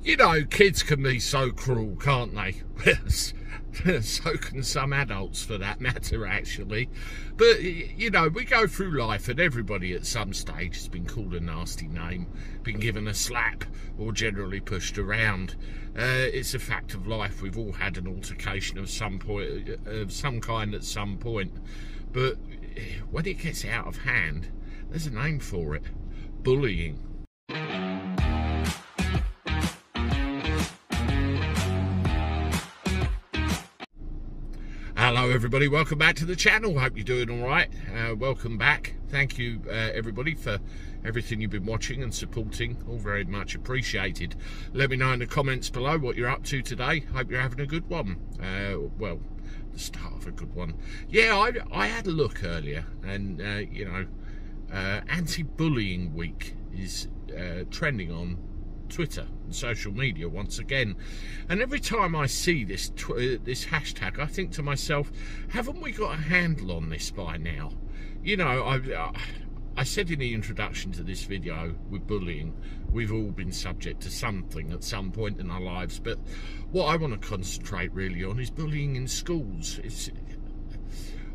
You know, kids can be so cruel, can't they? So can some adults, for that matter, actually. But, you know, we go through life and everybody at some stage has been called a nasty name, been given a slap, or generally pushed around. It's a fact of life. We've all had an altercation of some kind at some point. But when it gets out of hand, there's a name for it: bullying. Hello everybody, welcome back to the channel. Hope you're doing all right. Welcome back. Thank you everybody for everything you've been watching and supporting. All very much appreciated. Let me know in the comments below what you're up to today. Hope you're having a good one. Well, the start of a good one. Yeah, I had a look earlier, and you know, anti-bullying week is trending on Twitter and social media once again, and every time I see this hashtag, I think to myself, haven't we got a handle on this by now? You know, I said in the introduction to this video, with bullying, we've all been subject to something at some point in our lives, but what I want to concentrate really on is bullying in schools.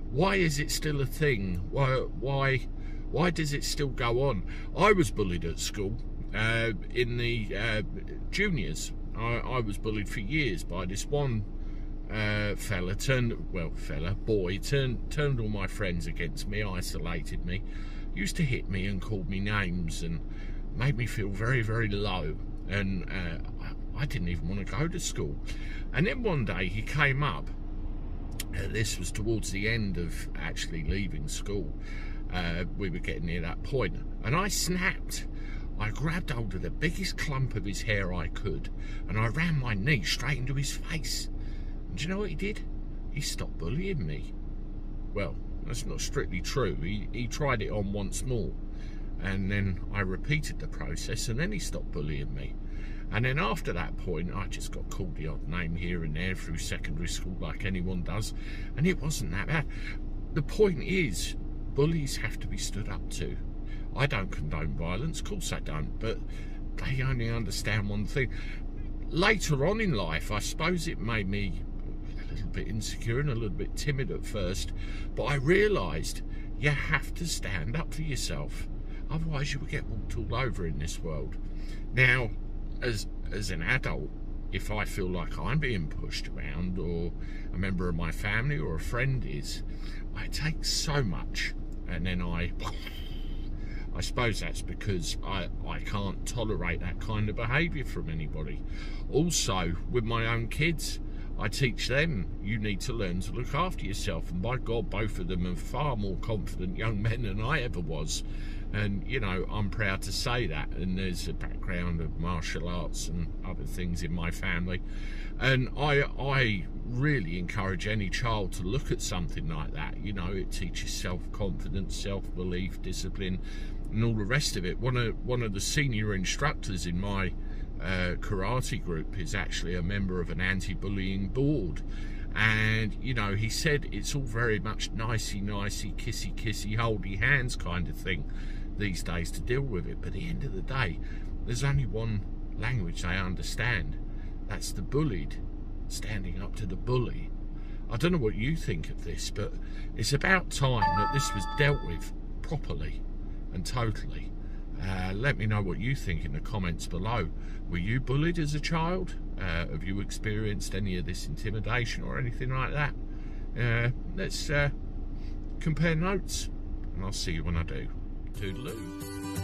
Why is it still a thing? Why does it still go on? I was bullied at school. In the juniors, I was bullied for years by this one boy turned all my friends against me, isolated me, used to hit me and called me names and made me feel very, very low, and I didn't even want to go to school. And then one day he came up, this was towards the end of actually leaving school, we were getting near that point, and I snapped. I grabbed hold of the biggest clump of his hair I could, and I ran my knee straight into his face. And do you know what he did? He stopped bullying me. Well, that's not strictly true. He tried it on once more, and then I repeated the process, and then he stopped bullying me. And then after that point, I just got called the odd name here and there through secondary school like anyone does, and it wasn't that bad. The point is, bullies have to be stood up to. I don't condone violence, of course I don't, but they only understand one thing. Later on in life, I suppose it made me a little bit insecure and a little bit timid at first, but I realised you have to stand up for yourself, otherwise you will get walked all over in this world. Now, as an adult, if I feel like I'm being pushed around, or a member of my family or a friend is, I take so much, and then I suppose that's because I can't tolerate that kind of behaviour from anybody. Also, with my own kids, I teach them, you need to learn to look after yourself. And by God, both of them are far more confident young men than I ever was. And, you know, I'm proud to say that. And there's a background of martial arts and other things in my family. And I really encourage any child to look at something like that. You know, it teaches self-confidence, self-belief, discipline, and all the rest of it. One of the senior instructors in my karate group is actually a member of an anti-bullying board, and you know, he said it's all very much nicey kissy holdy hands kind of thing these days to deal with it, but at the end of the day, there's only one language they understand. That's the bullied standing up to the bully. I don't know what you think of this, but it's about time that this was dealt with properly and totally. Let me know what you think in the comments below. Were you bullied as a child? Have you experienced any of this intimidation or anything like that? Let's compare notes, and I'll see you when I do. Toodaloo.